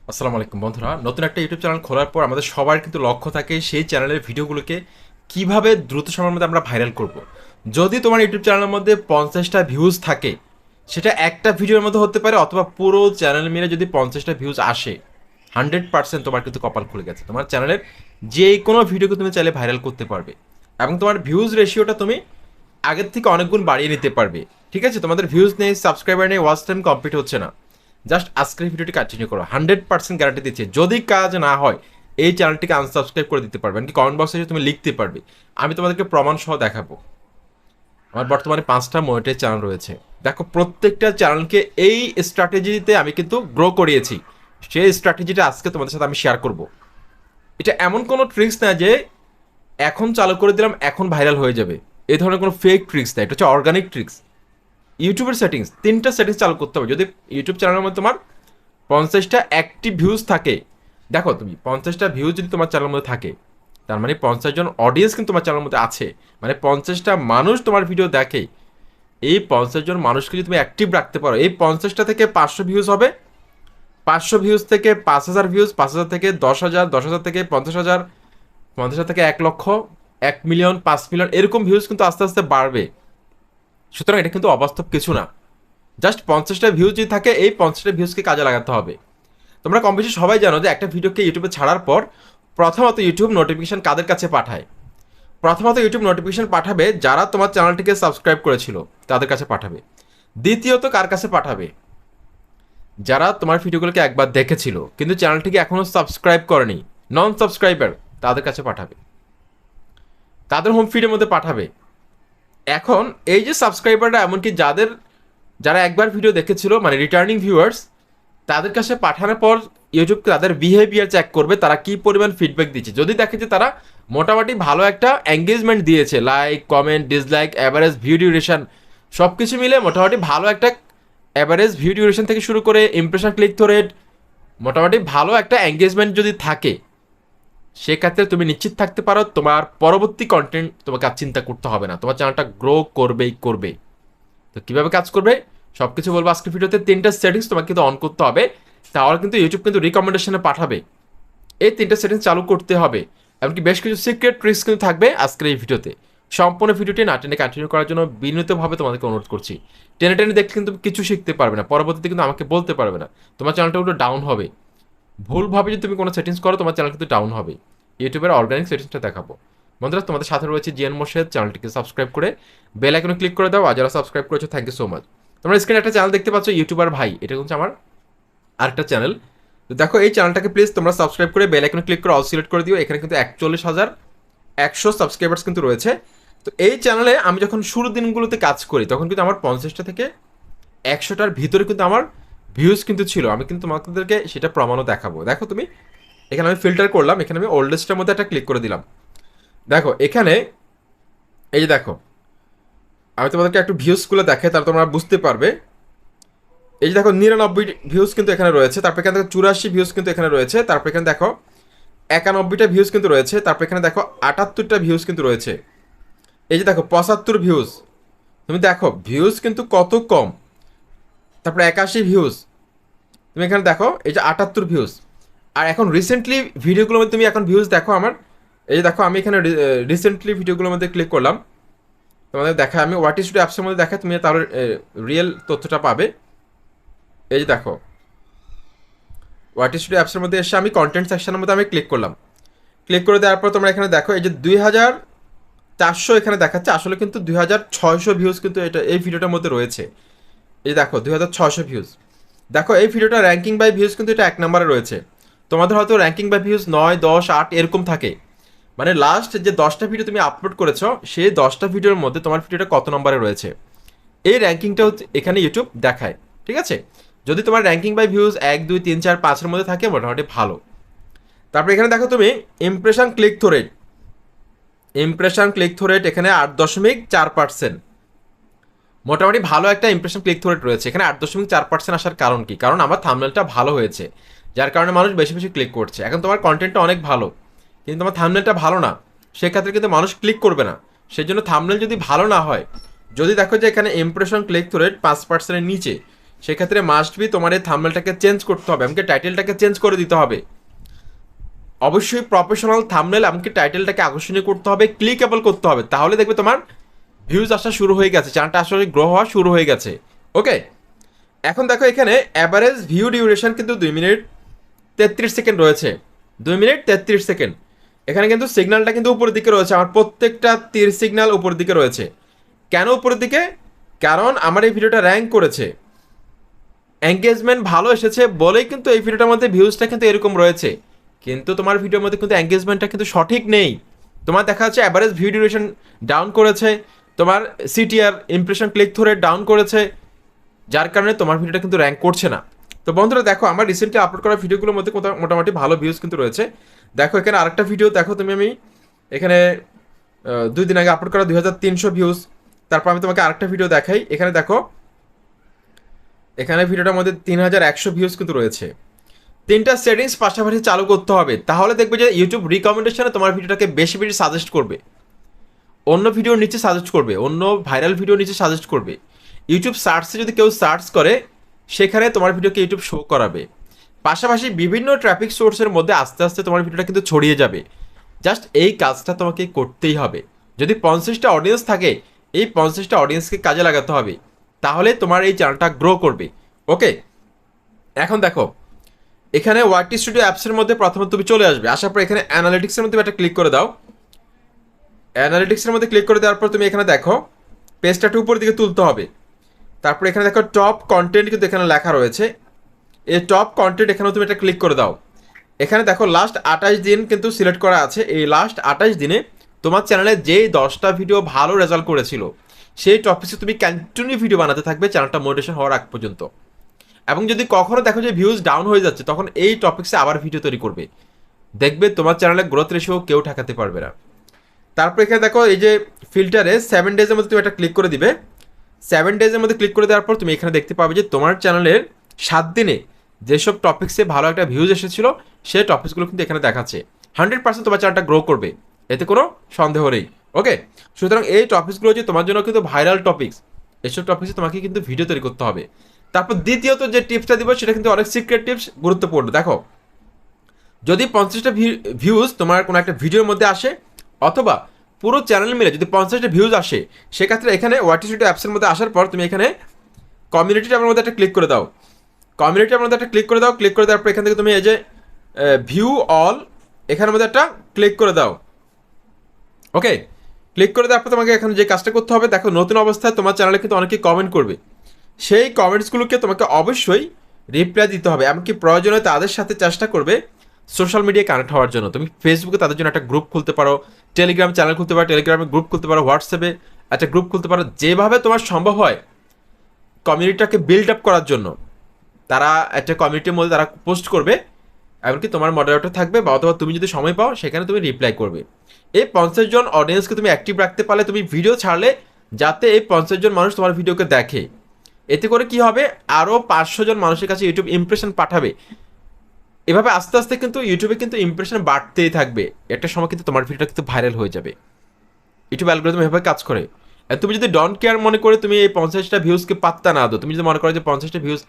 আসসালামু আলাইকুম বন্ধুরা, নতুন একটা ইউটিউব চ্যানেল খোলার পর আমাদের সবার কিন্তু লক্ষ্য থাকে সেই চ্যানেলের ভিডিওগুলোকে কিভাবে দ্রুত সময়ের মধ্যে আমরা ভাইরাল করব। যদি তোমার ইউটিউব চ্যানেলের মধ্যে 50টা ভিউজ থাকে, সেটা একটা ভিডিওর মধ্যে হতে পারে, অথবা পুরো চ্যানেল মিলে যদি 50টা ভিউজ আসে, 100% তোমার কিন্তু কপাল খুলে গেছে। তোমার চ্যানেলের যে কোনো ভিডিওকে তুমি চাইলে ভাইরাল করতে পারবে এবং তোমার ভিউজ রেশিওটা তুমি আগের থেকে অনেক গুণ বাড়িয়ে নিতে পারবে। ঠিক আছে, তোমাদের ভিউজ নেই, সাবস্ক্রাইবার নেই, ওয়াচ টাইম কমপ্লিট হচ্ছে না, জাস্ট আজকের ভিডিওটি কন্টিনিউ করো। 100% গ্যারান্টি দিচ্ছি, যদি কাজ না হয় এই চ্যানেলটিকে আনসাবস্ক্রাইব করে দিতে পারবে, কি কমেন্ট বক্সে এসে তুমি লিখতে পারবে, আমি তোমাদেরকে প্রমাণ সহ দেখাবো। আমার বর্তমানে 5টা মনিটাইজ চ্যানেল রয়েছে। দেখো, প্রত্যেকটা চ্যানেলকে এই স্ট্র্যাটেজিতে আমি কিন্তু গ্রো করিয়েছি। সেই স্ট্র্যাটেজিটা আজকে তোমাদের সাথে আমি শেয়ার করব। এটা এমন কোনো ট্রিক্স না যে এখন চালু করে দিলাম এখন ভাইরাল হয়ে যাবে, এই ধরনের কোনো ফেক ট্রিক্স না, এটা হচ্ছে অর্গানিক ট্রিক্স। ইউটিউবের সেটিংস, 3টা সেটিংস চালু করতে হবে। যদি ইউটিউব চ্যানেলের মধ্যে তোমার 50টা অ্যাক্টিভ ভিউজ থাকে, দেখো তুমি 50টা ভিউজ যদি তোমার চ্যানেলের মধ্যে থাকে, তার মানে 50 জন অডিয়েন্স কিন্তু তোমার চ্যানেলের মধ্যে আছে, মানে 50টা মানুষ তোমার ভিডিও দেখে। এই 50জন মানুষকে যদি তুমি অ্যাক্টিভ রাখতে পারো, এই 50টা থেকে 500 ভিউজ হবে, 500 ভিউজ থেকে 5,000 ভিউজ, 5,000 থেকে 10,000, 10,000 থেকে 50,000, 50,000 থেকে 1 লক্ষ, 1 মিলিয়ন, 5 মিলিয়ন, এরকম ভিউজ কিন্তু আস্তে আস্তে বাড়বে। সুতরাং এটা কিন্তু অবাস্তব কিছু না। জাস্ট 50টা ভিউজ যদি থাকে, এই 50টা ভিউজকে কাজে লাগাতে হবে। তোমরা কম বেশি সবাই জানো যে একটা ভিডিওকে ইউটিউবে ছাড়ার পর প্রথমত ইউটিউব নোটিফিকেশন কাদের কাছে পাঠায়। প্রথমত ইউটিউব নোটিফিকেশন পাঠাবে যারা তোমার চ্যানেলটিকে সাবস্ক্রাইব করেছিল তাদের কাছে পাঠাবে। দ্বিতীয়ত কার কাছে পাঠাবে? যারা তোমার ভিডিওগুলোকে একবার দেখেছিল কিন্তু চ্যানেলটিকে এখনও সাবস্ক্রাইব করেনি, নন সাবস্ক্রাইবার, তাদের কাছে পাঠাবে, তাদের হোম ফিডের মধ্যে পাঠাবে। এখন এই যে সাবস্ক্রাইবাররা, এমনকি যারা একবার ভিডিও দেখেছিল, মানে রিটার্নিং ভিউয়ার্স, তাদের কাছে পাঠানোর পর ইউটিউব তাদের বিহেভিয়ার চেক করবে, তারা কি পরিমাণ ফিডব্যাক দিচ্ছে। যদি দেখে যে তারা মোটামুটি ভালো একটা এঙ্গেজমেন্ট দিয়েছে, like, comment, dislike, average view duration, সব কিছু মিলে মোটামুটি ভালো একটা অ্যাভারেজ ভিউ ডিউরেশন থেকে শুরু করে ইমপ্রেশন ক্লিক থ্রু রেট, মোটামুটি ভালো একটা এঙ্গেজমেন্ট যদি থাকে, সেক্ষেত্রে তুমি নিশ্চিত থাকতে পারো তোমার পরবর্তী কন্টেন্ট তোমাকে আর চিন্তা করতে হবে না, তোমার চ্যানেলটা গ্রো করবেই করবে। তো কীভাবে কাজ করবে সব কিছু বলবো আজকের ভিডিওতে। 3টা সেটিংস তোমাকে কিন্তু অন করতে হবে, তাহলে কিন্তু ইউটিউব কিন্তু রিকমেন্ডেশনে পাঠাবে। এই 3টা সেটিংস চালু করতে হবে, এমনকি বেশ কিছু সিক্রেট ট্রিক্স কিন্তু থাকবে আজকের এই ভিডিওতে। সম্পূর্ণ ভিডিওটি না টেনে কন্টিনিউ করার জন্য বিনীতভাবে তোমাদেরকে অনুরোধ করছি। টেনে টেনে দেখলে কিন্তু কিছু শিখতে পারবে না, পরবর্তীতে কিন্তু আমাকে বলতে পারবে না, তোমার চ্যানেলটা উল্টো ডাউন হবে। ভুলভাবে যদি তুমি কোনো সেটিংস করো, তোমার চ্যানেল কিন্তু ডাউন হবে। ইউটিউবের অর্গানিক সেটিংসটা দেখাবো। বন্ধুরা, তোমাদের সাথে রয়েছে জিয়ান মোর্শেদ, চ্যানেলটিকে সাবস্ক্রাইব করে বেল আইকনে ক্লিক করে দাও, আর যারা সাবস্ক্রাইব করেছো থ্যাংক ইউ সো মাচ। তোমরা স্ক্রিনে একটা চ্যানেল দেখতে পাচ্ছ, ইউটিউবার ভাই, এটা হচ্ছে আমার আরেকটা চ্যানেল। তো দেখো, এই চ্যানেলটাকে প্লিজ তোমরা সাবস্ক্রাইব করে বেল আইকনে ক্লিক করে অল সিলেক্ট করে দিও। এখানে কিন্তু 41,100 সাবস্ক্রাইবার্স কিন্তু রয়েছে। তো এই চ্যানেলে আমি যখন শুরুর দিনগুলোতে কাজ করি, তখন কিন্তু আমার 50টা থেকে 100টার ভিতরে কিন্তু আমার ভিউজ কিন্তু ছিল। আমি কিন্তু তোমাদেরকে সেটা প্রমাণও দেখাবো। দেখো তুমি, এখানে আমি ফিল্টার করলাম, এখানে আমি ওল্ডেস্টের মধ্যে একটা ক্লিক করে দিলাম। দেখো এখানে, এই যে দেখো, আমি তোমাদেরকে একটু ভিউজগুলো দেখাই, তাহলে তোমরা বুঝতে পারবে। এই যে দেখো, 99 ভিউজ কিন্তু এখানে রয়েছে, তারপর এখানে দেখো 84 ভিউজ কিন্তু এখানে রয়েছে, তারপর এখানে দেখো 91টা ভিউজ কিন্তু রয়েছে, তারপর এখানে দেখো 78টা ভিউজ কিন্তু রয়েছে। এই যে দেখো 75 ভিউজ, তুমি দেখো ভিউজ কিন্তু কত কম। তারপর 81 ভিউজ, তুমি এখানে দেখো এই যে 78 ভিউজ। আর এখন রিসেন্টলি ভিডিওগুলোর মধ্যে তুমি এখন ভিউজ দেখো আমার, এই যে দেখো আমি এখানে রিসেন্টলি ভিডিওগুলোর মধ্যে ক্লিক করলাম, তোমাদের দেখা আমি হোয়াট ইজ টু অ্যাপসের মধ্যে দেখা, তুমি তাহলে রিয়েল তথ্যটা পাবে। এই যে দেখো, হোয়াট ইজ টু অ্যাপসের মধ্যে এসে আমি কন্টেন্ট সেকশনের মধ্যে আমি ক্লিক করলাম। ক্লিক করে দেওয়ার পর তোমরা এখানে দেখো, এই যে 2,400 এখানে দেখাচ্ছে, আসলে কিন্তু 2,600 ভিউজ কিন্তু এটা এই ভিডিওটার মধ্যে রয়েছে। এই দেখো 2,600 ভিউজ। দেখো এই ভিডিওটা র্যাঙ্কিং বাই ভিউজ কিন্তু এটা 1 নম্বরে রয়েছে। তোমাদের হয়তো র্যাঙ্কিং বাই ভিউজ 9, 10, 8 এরকম থাকে, মানে লাস্ট যে 10টা ভিডিও তুমি আপলোড করেছো, সেই 10টা ভিডিওর মধ্যে তোমার ভিডিওটা কত নম্বরে রয়েছে, এই র্যাঙ্কিংটা হচ্ছে এখানে ইউটিউব দেখায়। ঠিক আছে, যদি তোমার র্যাঙ্কিং বাই ভিউজ 1, 2, 3, 4, 5-এর মধ্যে থাকে, মোটামুটি ভালো। তারপর এখানে দেখো তুমি impression click through rate, impression click through rate এখানে 8.4%, মোটামুটি ভালো একটা ইমপ্রেশন ক্লিক থ্রু রেট রয়েছে। এখানে 8.4% আসার কারণ কি? কারণ আমার থাম্বনেলটা ভালো হয়েছে, যার কারণে মানুষ বেশি বেশি ক্লিক করছে। এখন তোমার কন্টেন্টটা অনেক ভালো, কিন্তু তোমার থাম্বনেলটা ভালো না, সেক্ষেত্রে কিন্তু মানুষ ক্লিক করবে না। সেই জন্য থাম্বনেল যদি ভালো না হয়, যদি দেখো যে এখানে ইমপ্রেশন ক্লিক থ্রু রেট 5%-এর নিচে, সেক্ষেত্রে মাস্ট বি তোমার এই থাম্বনেলটাকে চেঞ্জ করতে হবে, এমনকি টাইটেলটাকে চেঞ্জ করে দিতে হবে। অবশ্যই প্রফেশনাল থাম্বনেল এমনকি টাইটেলটাকে আকর্ষণীয় করতে হবে, ক্লিকেবল করতে হবে, তাহলে দেখবে তোমার ভিউজ আসা শুরু হয়ে গেছে, চ্যানেলটা আসলে গ্রো হওয়া শুরু হয়ে গেছে। ওকে, এখন দেখো এখানে অ্যাভারেজ ভিউ ডিউরেশন কিন্তু 2 মিনিট 33 সেকেন্ড রয়েছে, 2 মিনিট 33 সেকেন্ড। এখানে কিন্তু সিগন্যালটা কিন্তু উপরের দিকে রয়েছে, আমার প্রত্যেকটা তীর সিগন্যাল উপরের দিকে রয়েছে। কেন উপরের দিকে? কারণ আমার এই ভিডিওটা র্যাঙ্ক করেছে, এঙ্গেজমেন্ট ভালো এসেছে বলেই কিন্তু এই ভিডিওটার মধ্যে ভিউজটা কিন্তু এরকম রয়েছে। কিন্তু তোমার ভিডিওর মধ্যে কিন্তু এঙ্গেজমেন্টটা কিন্তু সঠিক নেই, তোমার দেখা যাচ্ছে অ্যাভারেজ ভিউ ডিউরেশন ডাউন করেছে, তোমার CTR impression click through rate down করেছে, যার কারণে তোমার ভিডিওটা কিন্তু র্যাঙ্ক করছে না। তো বন্ধুরা দেখো, আমার রিসেন্টলি আপলোড করা ভিডিওগুলোর মধ্যে মোটামুটি ভালো ভিউজ কিন্তু রয়েছে। দেখো এখানে আরেকটা ভিডিও দেখো তুমি, আমি এখানে 2 দিন আগে আপলোড করা 2300 ভিউজ। তারপর আমি তোমাকে আরেকটা ভিডিও দেখাই, এখানে দেখো, এখানে ভিডিওটার মধ্যে 3100 ভিউজ কিন্তু রয়েছে। 3টা সেটিংস পাশাপাশি চালু করতে হবে, তাহলে দেখবে যে ইউটিউব রিকমেন্ডেশনে তোমার ভিডিওটাকে বেশি বেশি সাজেস্ট করবে, অন্য ভিডিওর নিচে সাজেস্ট করবে, অন্য ভাইরাল ভিডিওর নিচে সাজেস্ট করবে। ইউটিউব সার্চে যদি কেউ সার্চ করে, সেখানে তোমার ভিডিওকে ইউটিউব শো করাবে। পাশাপাশি বিভিন্ন ট্রাফিক সোর্সের মধ্যে আস্তে আস্তে তোমার ভিডিওটা কিন্তু ছড়িয়ে যাবে। জাস্ট এই কাজটা তোমাকে করতেই হবে। যদি 50টা অডিয়েন্স থাকে, এই 50টা অডিয়েন্সকে কাজে লাগাতে হবে, তাহলে তোমার এই চ্যানেলটা গ্রো করবে। ওকে, এখন দেখো এখানে ওয়াইটি স্টুডিও অ্যাপসের মধ্যে প্রথমে তুমি চলে আসবে, আসার পর এখানে অ্যানালিটিক্সের মধ্যে একটা ক্লিক করে দাও। অ্যানালিটিক্সের মধ্যে ক্লিক করে দেওয়ার পর তুমি এখানে দেখো পেজটা একটু উপরের দিকে তুলতে হবে। তারপর এখানে দেখো টপ কন্টেন্ট কিন্তু এখানে লেখা রয়েছে, এই টপ কন্টেন্ট এখানেও তুমি এটা ক্লিক করে দাও। এখানে দেখো লাস্ট 28 দিন কিন্তু সিলেক্ট করা আছে, এই লাস্ট 28 দিনে তোমার চ্যানেলে যেই 10টা ভিডিও ভালো রেজাল্ট করেছিল, সেই টপিক্সে তুমি কন্টিনিউ ভিডিও বানাতে থাকবে চ্যানেলটা মোটিভেশন হওয়ার আগ পর্যন্ত। এবং যদি কখনো দেখো যে ভিউজ ডাউন হয়ে যাচ্ছে, তখন এই টপিক্সে আবার ভিডিও তৈরি করবে, দেখবে তোমার চ্যানেলের গ্রোথ রেশিও কেউ ঠেকাতে পারবে না। তারপর এখানে দেখো এই যে ফিল্টারে 7 ডেজের মধ্যে তুমি একটা ক্লিক করে দিবে। 7 ডেজের মধ্যে ক্লিক করে দেওয়ার পর তুমি এখানে দেখতে পাবে যে তোমার চ্যানেলের 7 দিনে যেসব টপিক্সে ভালো একটা ভিউজ এসেছিল, সেই টপিক্সগুলো কিন্তু এখানে দেখাচ্ছে। 100% তোমার চ্যানেলটা গ্রো করবে, এতে কোনো সন্দেহ নেই। ওকে, সুতরাং এই টপিক্সগুলো যে তোমার জন্য কিন্তু ভাইরাল টপিক্স, এসব টপিক্সে তোমাকে কিন্তু ভিডিও তৈরি করতে হবে। তারপর দ্বিতীয়ত যে টিপসটা দিব, সেটা কিন্তু অনেক সিক্রেট টিপস, গুরুত্বপূর্ণ। দেখো, যদি 50টা ভিউজ তোমার কোনো একটা ভিডিওর মধ্যে আসে, অথবা পুরো চ্যানেল মিলে যদি 50টা ভিউজ আসে, সেক্ষেত্রে এখানে ওয়াইটি স্টুডিও অ্যাপসের মধ্যে আসার পর তুমি এখানে কমিউনিটি ট্যাবের মধ্যে একটা ক্লিক করে দাও। কমিউনিটি ট্যাবের মধ্যে একটা ক্লিক করে দাও। ক্লিক করে দেওয়ার পর এখান থেকে তুমি এই যে ভিউ অল, এখানের মধ্যে একটা ক্লিক করে দাও। ওকে, ক্লিক করে দেওয়ার পর তোমাকে এখানে যে কাজটা করতে হবে, দেখো নতুন অবস্থায় তোমার চ্যানেলে কিন্তু অনেকেই কমেন্ট করবে, সেই কমেন্টসগুলোকে তোমাকে অবশ্যই রিপ্লাই দিতে হবে। এমনকি প্রয়োজনে তাদের সাথে চেষ্টা করবে সোশ্যাল মিডিয়ায় কানেক্ট হওয়ার জন্য। তুমি ফেসবুকে তাদের জন্য একটা গ্রুপ খুলতে পারো, টেলিগ্রাম চ্যানেল খুলতে পারো, টেলিগ্রামে গ্রুপ খুলতে পারো, হোয়াটসঅ্যাপে একটা গ্রুপ খুলতে পারো, যেভাবে তোমার সম্ভব হয় কমিউনিটিটাকে বিল্ড আপ করার জন্য। তারা একটা কমিউনিটির মধ্যে তারা পোস্ট করবে, এমনকি তোমার মডারেটর থাকবে, বা অথবা তুমি যদি সময় পাও সেখানে তুমি রিপ্লাই করবে। এই 50 জন অডিয়েন্সকে তুমি অ্যাক্টিভ রাখতে পারলে, তুমি ভিডিও ছাড়লে যাতে এই 50 জন মানুষ তোমার ভিডিওকে দেখে, এতে করে কি হবে, আরও 500 জন মানুষের কাছে ইউটিউব ইমপ্রেশন পাঠাবে। এভাবে আস্তে আস্তে কিন্তু ইউটিউবে কিন্তু ইমপ্রেশন বাড়তেই থাকবে, একটা সময় কিন্তু তোমার ভিডিওটা কিন্তু ভাইরাল হয়ে যাবে। ইউটিউব অ্যালগরিদম এভাবে কাজ করে। আর তুমি যদি ডোন্ট কেয়ার মনে করে তুমি এই 50টা ভিউজকে পাত্তা না দাও, তুমি যদি মনে করো যে 50টা ভিউজ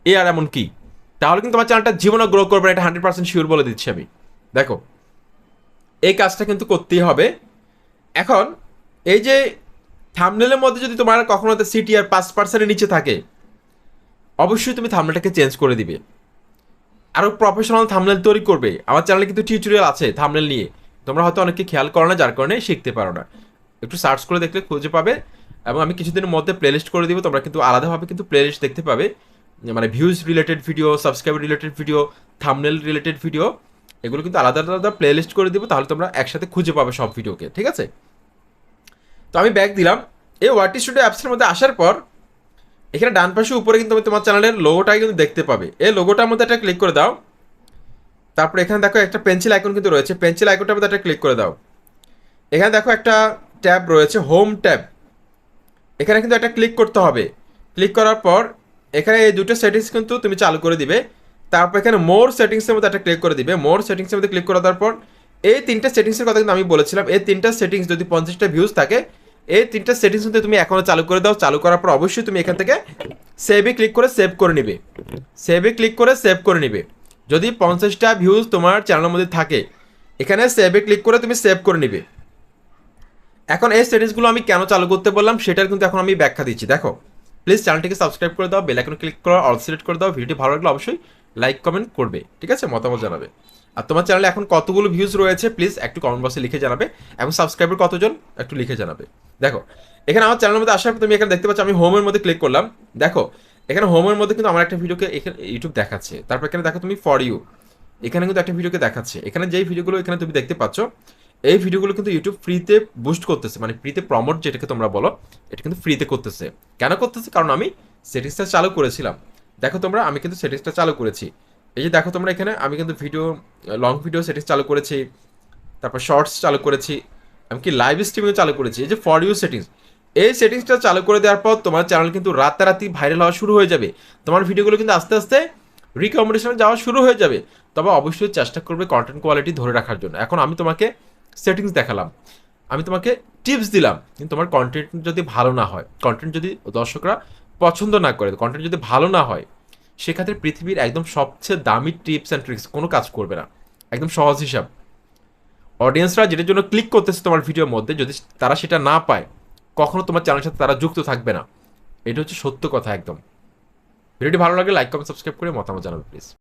এ আর এমন কি, তাহলে কিন্তু তোমার চ্যানেলটা জীবনে গ্রো করবে না, এটা 100% শিওর বলে দিচ্ছি আমি। দেখো, এই কাজটা কিন্তু করতেই হবে। এখন এই যে থাম্বনেলের মধ্যে যদি তোমার কখনো সিটিআর 5%-এর নিচে থাকে, অবশ্যই তুমি থাম্বনেলটাকে চেঞ্জ করে দিবে, আরও প্রফেশনাল থাম্বনেল তৈরি করবে। আমার চ্যানেলে কিন্তু টিউটোরিয়াল আছে থাম্বনেল নিয়ে, তোমরা হয়তো অনেকে খেয়াল করো না, যার কারণে শিখতে পারো না। একটু সার্চ করে দেখলে খুঁজে পাবে, এবং আমি কিছুদিনের মধ্যে প্লেলিস্ট করে দিব, তোমরা কিন্তু আলাদাভাবে কিন্তু প্লেলিস্ট দেখতে পাবে, মানে views related video, subscriber related video, thumbnail related video, এগুলো কিন্তু আলাদা আলাদা প্লেলিস্ট করে দিব, তাহলে তোমরা একসাথে খুঁজে পাবে সব ভিডিওকে, ঠিক আছে? তো আমি ব্যাক দিলাম। এই ওয়াইটি স্টুডিও অ্যাপসের মধ্যে আসার পর এখানে ডান পাশে উপরে কিন্তু তোমার চ্যানেলের লোগোটাই কিন্তু দেখতে পাবে। এই লোগোটার মধ্যে একটা ক্লিক করে দাও। তারপরে এখানে দেখো একটা পেন্সিল আইকন কিন্তু রয়েছে, পেন্সিল আইকনটার মধ্যে একটা ক্লিক করে দাও। এখানে দেখো একটা ট্যাব রয়েছে, হোম ট্যাব, এখানে কিন্তু একটা ক্লিক করতে হবে। ক্লিক করার পর এখানে এই দুটো সেটিংস কিন্তু তুমি চালু করে দিবে। তারপর এখানে মোর সেটিংসের মধ্যে একটা ক্লিক করে দিবে। মোর সেটিংসের মধ্যে ক্লিক করে দেওয়ার পর এই 3টা সেটিংসের কথা কিন্তু আমি বলেছিলাম, এই 3টা সেটিংস যদি 50টা ভিউজ থাকে, এই 3টা সেটিংস কিন্তু তুমি এখনো চালু করে দাও। চালু করার পর অবশ্যই তুমি এখান থেকে সেভে ক্লিক করে সেভ করে নিবে। সেভে ক্লিক করে সেভ করে নিবে। যদি 50টা ভিউজ তোমার চ্যানেলের মধ্যে থাকে, এখানে সেভে ক্লিক করে তুমি সেভ করে নিবে। এখন এই সেটিংসগুলো আমি কেন চালু করতে বললাম সেটার কিন্তু এখন আমি ব্যাখ্যা দিচ্ছি। দেখো, প্লিজ চ্যানেলটিকে সাবস্ক্রাইব করে দাও, বেল আইকনে ক্লিক করো, অল সিলেক্ট করে দাও। ভিডিওটি ভালো লাগলে অবশ্যই লাইক কমেন্ট করবে, ঠিক আছে, মতামত জানাবে। আর তোমার চ্যানেলে এখন কতগুলো ভিউজ রয়েছে প্লিজ একটু কমেন্ট বক্সে লিখে জানাবে, এবং সাবস্ক্রাইবার কতজন একটু লিখে জানাবে। দেখো, এখানে আমার চ্যানেলের মধ্যে আসার পর তুমি এখানে দেখতে পাচ্ছ আমি হোমের মধ্যে ক্লিক করলাম। দেখো, এখানে হোমের মধ্যে কিন্তু আমার একটা ভিডিওকে এখানে ইউটিউব দেখাচ্ছে। তারপর এখানে দেখো তুমি ফর ইউ, এখানে কিন্তু একটা ভিডিওকে দেখাচ্ছে। এখানে যেই ভিডিওগুলো এখানে তুমি দেখতে পাচ্ছ, এই ভিডিওগুলো কিন্তু ইউটিউব ফ্রিতে বুস্ট করতেছে, মানে ফ্রিতে প্রমোট যেটাকে তোমরা বলো, এটা কিন্তু ফ্রিতে করতেছে। কেন করতেছে? কারণ আমি সেটিংসটা চালু করেছিলাম। দেখো তোমরা, আমি কিন্তু সেটিংসটা চালু করেছি। এই যে দেখো তোমরা এখানে আমি কিন্তু ভিডিও, লং ভিডিও সেটিংস চালু করেছি, তারপর শর্টস চালু করেছি, আমি কি লাইভ স্ট্রিমিংও চালু করেছি। এই যে ফর ইউ সেটিংস, এই সেটিংসটা চালু করে দেওয়ার পর তোমার চ্যানেল কিন্তু রাতারাতি ভাইরাল হওয়া শুরু হয়ে যাবে। তোমার ভিডিওগুলো কিন্তু আস্তে আস্তে রিকমেন্ডেশনে যাওয়া শুরু হয়ে যাবে। তবে অবশ্যই চেষ্টা করবে কন্টেন্ট কোয়ালিটি ধরে রাখার জন্য। এখন আমি তোমাকে সেটিংস দেখালাম, আমি তোমাকে টিপস দিলাম, কিন্তু তোমার কন্টেন্ট যদি ভালো না হয়, কন্টেন্ট যদি দর্শকরা পছন্দ না করে, কন্টেন্ট যদি ভালো না হয়, সেক্ষেত্রে পৃথিবীর একদম সবচেয়ে দামি টিপস অ্যান্ড ট্রিক্স কোনো কাজ করবে না। একদম সহজ হিসাব, অডিয়েন্সরা যেটার জন্য ক্লিক করতেছে তোমার ভিডিওর মধ্যে, যদি তারা সেটা না পায়, কখনো তোমার চ্যানেলের সাথে তারা যুক্ত থাকবে না। এটা হচ্ছে সত্য কথা একদম। ভিডিওটি ভালো লাগে লাইক কমেন্ট সাবস্ক্রাইব করে মতামত জানাবে প্লিজ।